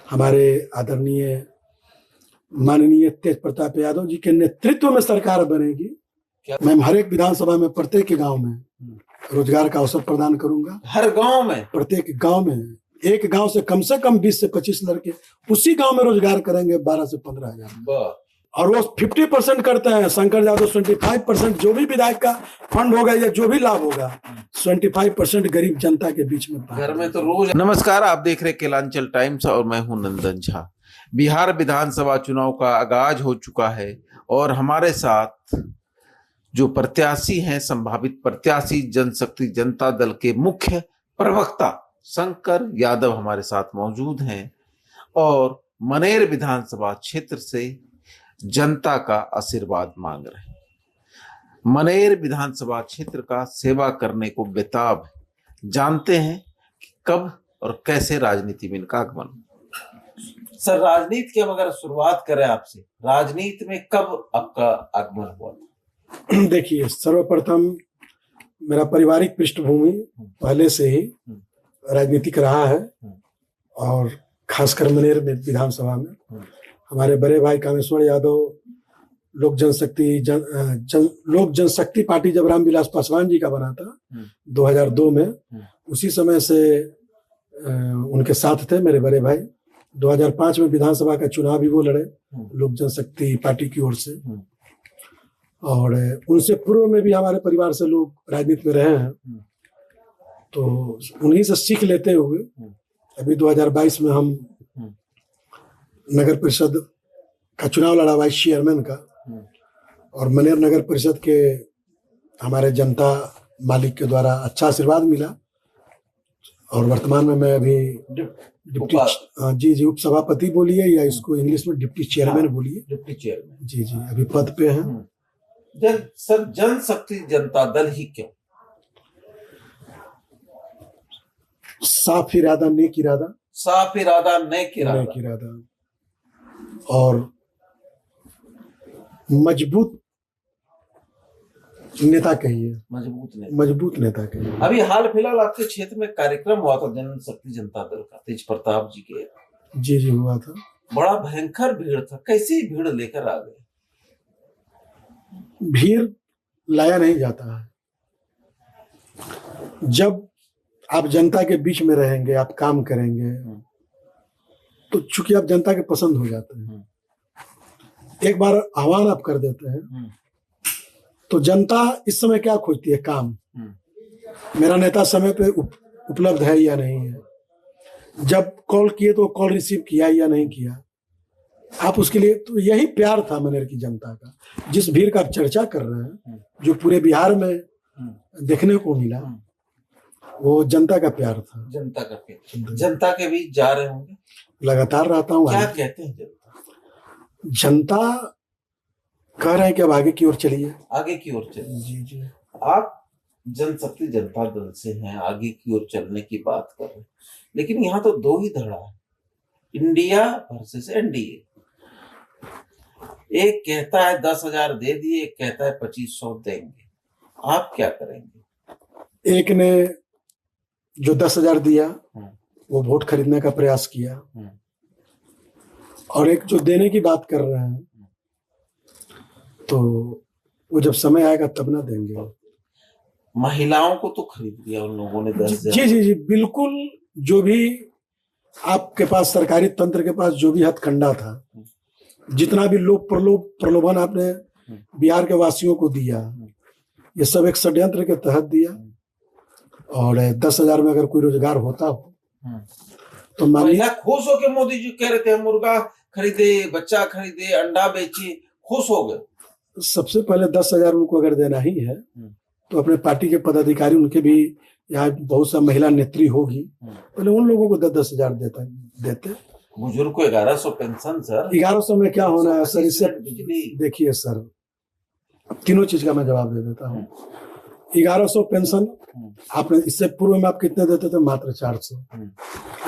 हमारे आदरणीय माननीय तेज प्रताप यादव जी के नेतृत्व में सरकार बनेगी। मैं हर एक विधानसभा में प्रत्येक गांव में रोजगार का अवसर प्रदान करूंगा। हर गांव में, प्रत्येक गांव में, एक गांव से कम 20 से 25 लड़के उसी गांव में रोजगार करेंगे 12 से 15 हजार। और वो 50% करते हैं। शंकर यादव 25%, जो भी विधायक का फंड होगा या जो भी लाभ होगा 25% गरीब जनता के बीच में घर में तो रोज। नमस्कार, आप देख रहे केलांचल टाइम्स और मैं हूं नंदन झा। बिहार विधानसभा चुनाव का आगाज हो चुका है और हमारे साथ जो प्रत्याशी हैं, संभावित प्रत्याशी जनशक्ति जनता दल के मुख्य प्रवक्ता शंकर यादव हमारे साथ मौजूद हैं और मनेर विधानसभा क्षेत्र से जनता का आशीर्वाद मांग रहे हैं। मनेर विधानसभा क्षेत्र का सेवा करने को बेताब है। जानते हैं कि कब और कैसे राजनीति में इनका आगमन। सर, राजनीति की हम अगर शुरुआत करें आपसे, राजनीति में कब आपका आगमन हुआ? देखिए, सर्वप्रथम मेरा पारिवारिक पृष्ठभूमि पहले से ही राजनीतिक रहा है और खासकर मनेर में विधानसभा में हमारे बड़े भाई कामेश्वर यादव लोक जनशक्ति पार्टी जब रामविलास पासवान जी का बना था 2002 में, उसी समय से उनके साथ थे मेरे बड़े भाई। 2005 में विधानसभा का चुनाव भी वो लड़े लोक जनशक्ति पार्टी की ओर से, और उनसे पूर्व में भी हमारे परिवार से लोग राजनीति में रहे हैं। तो उन्हीं से सीख लेते हुए अभी 2022 में हम नगर परिषद का चुनाव लड़ा वाइस चेयरमैन का, और मनेर नगर परिषद के हमारे जनता मालिक के द्वारा अच्छा आशीर्वाद मिला। और वर्तमान में मैं अभी डिप्टी उप सभापति बोलिए या इसको इंग्लिश में डिप्टी चेयरमैन बोलिए, डिप्टी चेयरमैन जी अभी पद पे हैं। सर, जनशक्ति जनता दल ही क्यों? साफ इरादा, नेक इरादा, साफ इरादा, नेक इरादा और मजबूत नेता कहिए, मजबूत नेता कहिए। अभी हाल फिलहाल आपके क्षेत्र में कार्यक्रम हुआ था जनशक्ति जनता दल का, तेज प्रताप जी के। जी हुआ था। बड़ा भयंकर भीड़ था। कैसी भीड़ लेकर आ गए? भीड़ लाया नहीं जाता है। जब आप जनता के बीच में रहेंगे, आप काम करेंगे, तो चूंकि आप जनता के पसंद हो जाते हैं, एक बार आह्वान आप कर देते हैं तो जनता इस समय क्या खोजती है? काम। मेरा नेता समय पे उपलब्ध है या नहीं है, जब कॉल किए तो कॉल रिसीव किया या नहीं किया, आप उसके लिए। तो यही प्यार था मनेर की जनता का। जिस भीड़ का आप चर्चा कर रहे हैं, जो पूरे बिहार में देखने को मिला, वो जनता का प्यार था। जनता का प्यार। जनता के बीच जा रहे होंगे? लगातार रहता हूँ। क्या कहते हैं जनता? जनता कह रहे हैं कि अब आगे की ओर चलिए। आगे की ओर चलिए। जी। आप जनशक्ति जनता दल से हैं, आगे की ओर चलने की बात कर रहे हैं, लेकिन यहाँ तो दो ही धड़ा है, इंडिया वर्सेस एनडीए। एक कहता है 10,000 दे दिए, एक कहता है 2500 देंगे। आप क्या करेंगे? एक ने जो 10,000 दिया वो वोट खरीदने का प्रयास किया, और एक जो देने की बात कर रहे हैं, तो वो जब समय आएगा तब ना देंगे। महिलाओं को तो खरीद लिया उन लोगों ने 10,000। जी बिल्कुल। जो भी आपके पास सरकारी तंत्र के पास जो भी हथकंडा था, जितना भी लोभ प्रलोभन आपने बिहार के वासियों को दिया, ये सब एक षड्यंत्र के तहत दिया। और 10,000 में अगर कोई रोजगार होता हो तो महिला खुश हो के मोदी जी कह रहे थे मुर्गा खरीदे, बच्चा खरीदे, अंडा बेचे, खुश हो गए। सबसे पहले 10,000 उनको अगर देना ही है तो अपने पार्टी के पदाधिकारी, उनके भी यहाँ बहुत सा महिला नेत्री होगी, पहले उन लोगों को 10,000 देते। बुजुर्ग को 1100 पेंशन। सर 1100 में क्या होना है सर? इससे देखिए सर, तीनों चीज का मैं जवाब दे देता हूँ। 1100 पेंशन आपने, इससे पूर्व में आप कितने देते थे? मात्र 400।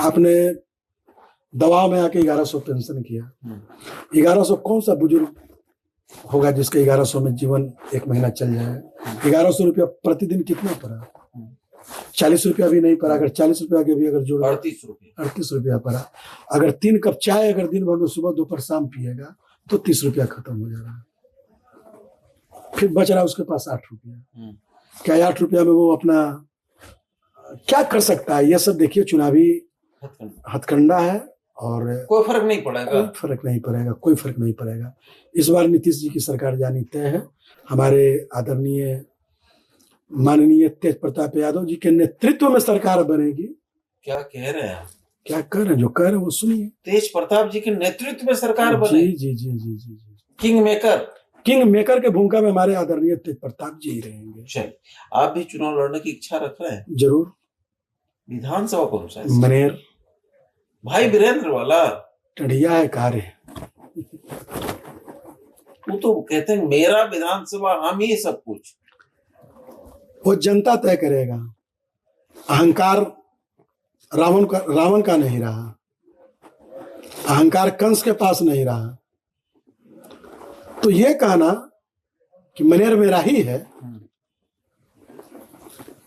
आपने दबाव में आके 1100 पेंशन किया। 1100 कौन सा बुजुर्ग होगा जिसके 1100 में जीवन एक महीना चल जाए? 1100 रुपया प्रतिदिन कितना पड़ा? 40 रुपया भी नहीं पड़ा। अगर 40 रुपया के भी अगर जोड़ 38 रुपया पड़ा। अगर 3 कप चाय अगर दिन भर में सुबह दोपहर शाम पिएगा तो 30 रुपया खत्म हो जा रहा है। फिर बच रहा है उसके पास 8 रुपया। क्या 8 रुपया में वो अपना क्या कर सकता है? ये सब देखिए चुनावी हथकंडा है और कोई फर्क नहीं पड़ेगा। कोई फर्क नहीं पड़ेगा। इस बार नीतीश जी की सरकार जानी तय है। हमारे आदरणीय माननीय तेज प्रताप यादव जी के नेतृत्व में सरकार बनेगी। क्या कह रहे हैं? क्या कर रहे हैं? जो कह रहे हैं वो सुनिए। तेज प्रताप जी के नेतृत्व में सरकार बनेगी। जी जी जी जी जी। किंग मेकर के भूमिका में हमारे आदरणीय तेज प्रताप जी रहेंगे। चलिए, आप भी चुनाव लड़ने की इच्छा रख रहे हैं? जरूर। विधानसभा कौन सा है? मनेर। भाई वीरेंद्र वाला टढ़िया है कार्य। वो तो कहते हैं मेरा विधानसभा, हम ही सब कुछ। वो जनता तय करेगा। अहंकार रावण का नहीं रहा। अहंकार कंस के पास नहीं रहा। तो ये कहना कि मनेर मेरा ही है,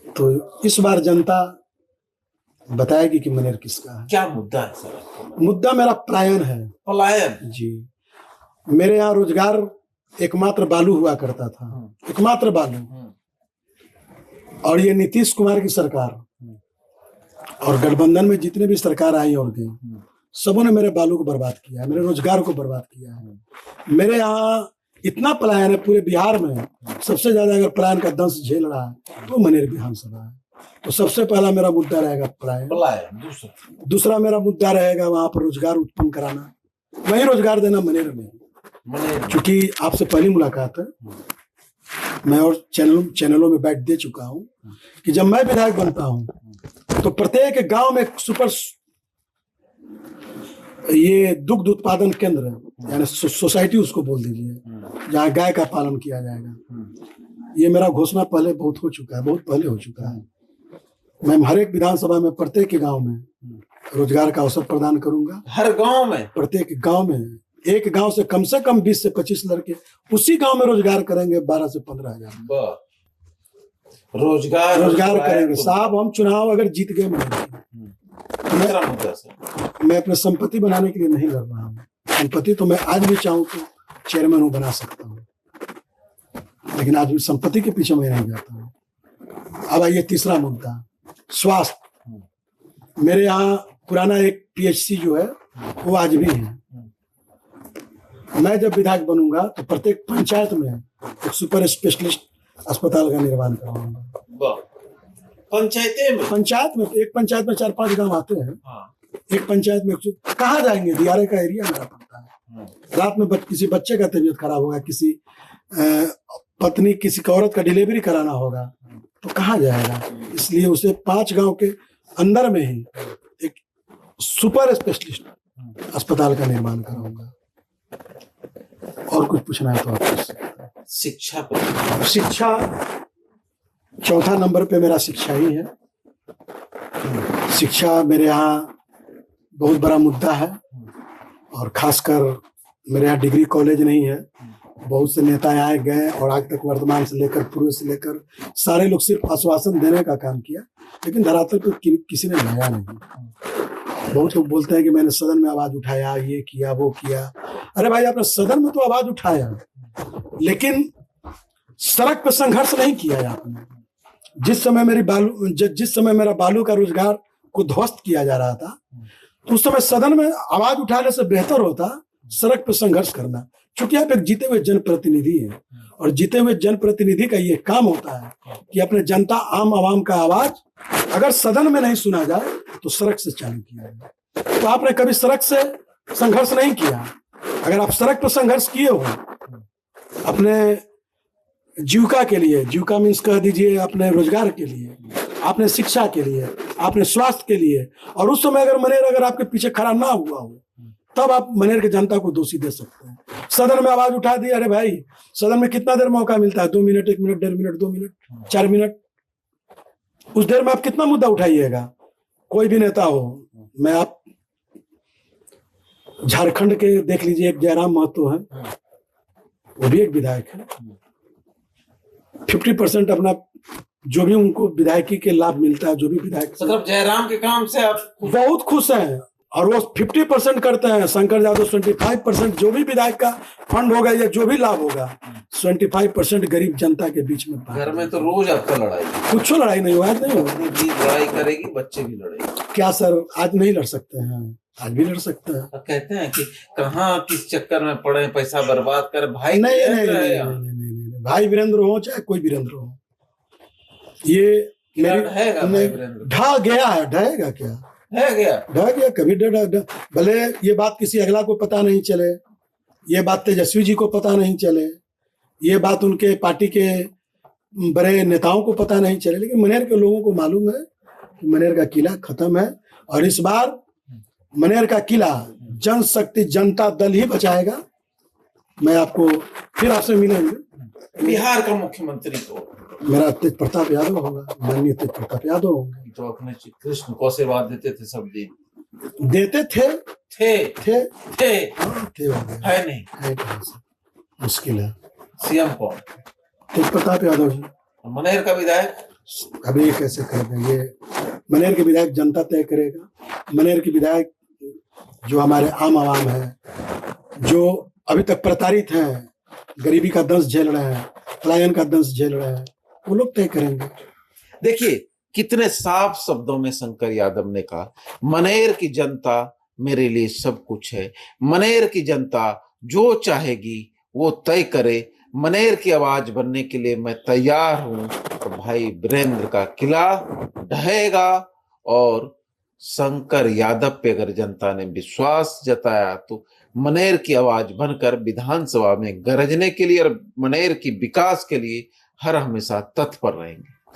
तो इस बार जनता बताएगी कि मनेर किसका है। क्या मुद्दा है सर? मुद्दा मेरा पलायन है। पलायन? जी। मेरे यहाँ रोजगार एकमात्र बालू हुआ करता था, एकमात्र बालू। और ये नीतीश कुमार की सरकार और गठबंधन में जितने भी सरकार आई और गई, सबों ने मेरे बालू को बर्बाद किया है, मेरे रोजगार को बर्बाद किया है। मेरे यहाँ इतना पलायन है पूरे बिहार में। सबसे ज्यादा अगर पलायन का दंश झेल रहा है तो मनेर विधानसभा है। तो सबसे पहला मेरा मुद्दा रहेगा पलायन। दूसरा मेरा मुद्दा रहेगा वहां पर रोजगार उत्पन्न कराना, वही रोजगार देना मनेर में। क्योंकि आपसे पहली मुलाकात है, मैं और चैनलों में बैठ दे चुका हूं कि जब मैं विधायक बनता हूं तो प्रत्येक गांव में सुपर ये दुग्ध उत्पादन केंद्र यानी सोसाइटी उसको बोल दीजिए, जहाँ गाय का पालन किया जाएगा। ये मेरा घोषणा पहले बहुत हो चुका है, बहुत पहले हो चुका है। मैं हर एक विधानसभा में प्रत्येक गांव में रोजगार का अवसर प्रदान करूंगा। हर गांव में? प्रत्येक गांव में। एक गांव से कम 20 से 25 लड़के उसी गांव में रोजगार करेंगे। 12 से 15 हजार रोजगार करेंगे साहब। हम चुनाव अगर जीत गए मैं अपने संपत्ति बनाने के लिए नहीं लड़ रहा हूँ। संपत्ति तो मैं आज भी चाहूँ तो चेयरमैन हूँ, बना सकता हूँ, लेकिन आज भी संपत्ति के पीछे मैं नहीं जाता हूँ। अब आइए तीसरा मुद्दा, स्वास्थ्य। मेरे यहाँ पुराना एक PHC जो है वो आज भी है। मैं जब विधायक बनूंगा तो प्रत्येक पंचायत में एक सुपर स्पेशलिस्ट अस्पताल का निर्माण करवाऊंगा। पंचायत में एक पंचायत में 4-5 गांव आते हैं। एक पंचायत में कहाँ जाएंगे? दियारे का एरिया मेरा पड़ता है। रात में किसी बच्चे का तबीयत खराब होगा, किसी पत्नी किसी औरत का डिलीवरी कराना होगा तो कहाँ जाएगा? इसलिए उसे 5 गांव के अंदर में ही एक सुपर स्पेशलिस्ट अस्पताल का निर्माण कराऊंगा। और कुछ पूछना है तो आप? शिक्षा चौथा नंबर पे मेरा शिक्षा ही है। शिक्षा मेरे यहाँ बहुत बड़ा मुद्दा है और खासकर मेरे यहाँ डिग्री कॉलेज नहीं है। बहुत से नेता आए गए और आज तक वर्तमान से लेकर पूर्व से लेकर सारे लोग सिर्फ आश्वासन देने का काम किया, लेकिन धरातल पर किसी ने लाया नहीं। बहुत लोग बोलते हैं कि मैंने सदन में आवाज उठाया, ये किया वो किया। अरे भाई, आपने सदन में तो आवाज उठाया, लेकिन सड़क पर संघर्ष नहीं किया है आपने। जिस समय मेरा बालू का रोजगार को ध्वस्त किया जा रहा था, तो उस समय सदन में आवाज उठाने से बेहतर होता सड़क पर संघर्ष करना। क्योंकि आप एक जीते हुए जनप्रतिनिधि हैं और जीते हुए जनप्रतिनिधि का ये काम होता है कि अपने जनता आम आवाम का आवाज अगर सदन में नहीं सुना जाए तो सड़क से चालू किया जाए। तो आपने कभी सड़क से संघर्ष नहीं किया। अगर आप सड़क पर संघर्ष किए हो अपने जीविका के लिए, जीविका मीन्स कह दीजिए अपने रोजगार के लिए, आपने शिक्षा के लिए, आपने स्वास्थ्य के लिए, और उस समय अगर मनेर अगर आपके पीछे खड़ा ना हुआ हो तब आप मनेर की जनता को दोषी दे सकते हैं। सदन में आवाज उठा दी, अरे भाई सदन में कितना देर मौका मिलता है? 2 minute, 1 minute, 1.5 minute, 2 minute, 4 minute. उस देर में आप कितना मुद्दा उठाइएगा? कोई भी नेता हो, मैं आप झारखंड के देख लीजिए, एक जयराम महतो है, वो भी एक विधायक है। 50% अपना जो भी उनको विधायकी के लाभ मिलता है, जो भी विधायक मतलब जयराम के काम से आप बहुत खुश हैं। और वो 50% करते हैं, शंकर यादव 25%, जो भी विधायक का फंड होगा या जो भी लाभ होगा 25% गरीब जनता के बीच में बांट। घर में तो रोज आपका लड़ाई, कुछ लड़ाई नहीं हुआ, आज नहीं हुआ। भी लड़ाई करेगी, बच्चे भी लड़ेंगे। क्या सर, आज नहीं लड़ सकते हैं? आज भी लड़ सकते हैं। कहते हैं कि कहाँ किस चक्कर में पड़े, पैसा बर्बाद कर। भाई नहीं नहीं नहीं, नहीं, नहीं, नहीं, नहीं, भाई वीरेंद्र हो चाहे कोई वीरेंद्र हो, ये मेरी ढह गया है। ढहेगा क्या? ढह गया कभी भले ये बात किसी अगला को पता नहीं चले, ये बात तेजस्वी जी को पता नहीं चले, ये बात उनके पार्टी के बड़े नेताओं को पता नहीं चले, लेकिन मनेर के लोगों को मालूम है कि मनेर का किला खत्म है। और इस बार मनेर का किला जनशक्ति जनता दल ही बचाएगा। मैं आपको फिर आपसे मिलेंगे। बिहार का मुख्यमंत्री तो मेरा तेज प्रताप यादव होगा, माननीय तेज प्रताप यादव होंगे। तो अपने कृष्ण को आशीर्वाद देते थे, सब दिन देते थे हो गए। है नहीं, है कहाँ से? मुश्किल है। सीएम कौन? तेज प्रताप यादव जी। मनेर का विधायक अभी ये कैसे कर देंगे? मनेर के विधायक जनता तय करेगा। मनेर के विधायक जो हमारे आम आवाम है, जो अभी तक प्रताड़ित हैं, गरीबी का दंश झेल रहे हैं, पलायन का दंश झेल रहे हैं, वो लोग तय करेंगे। देखिए कितने साफ शब्दों में शंकर यादव ने कहा, मनेर की जनता मेरे लिए सब कुछ है। मनेर की जनता जो चाहेगी वो तय करे। मनेर की आवाज बनने के लिए मैं तैयार हूं। तो भाई वीरेंद्र का किला ढहेगा। और शंकर यादव पे अगर जनता ने विश्वास जताया तो मनेर की आवाज बनकर विधानसभा में गरजने के लिए और मनेर की विकास के लिए हर हमेशा तत्पर रहेंगे।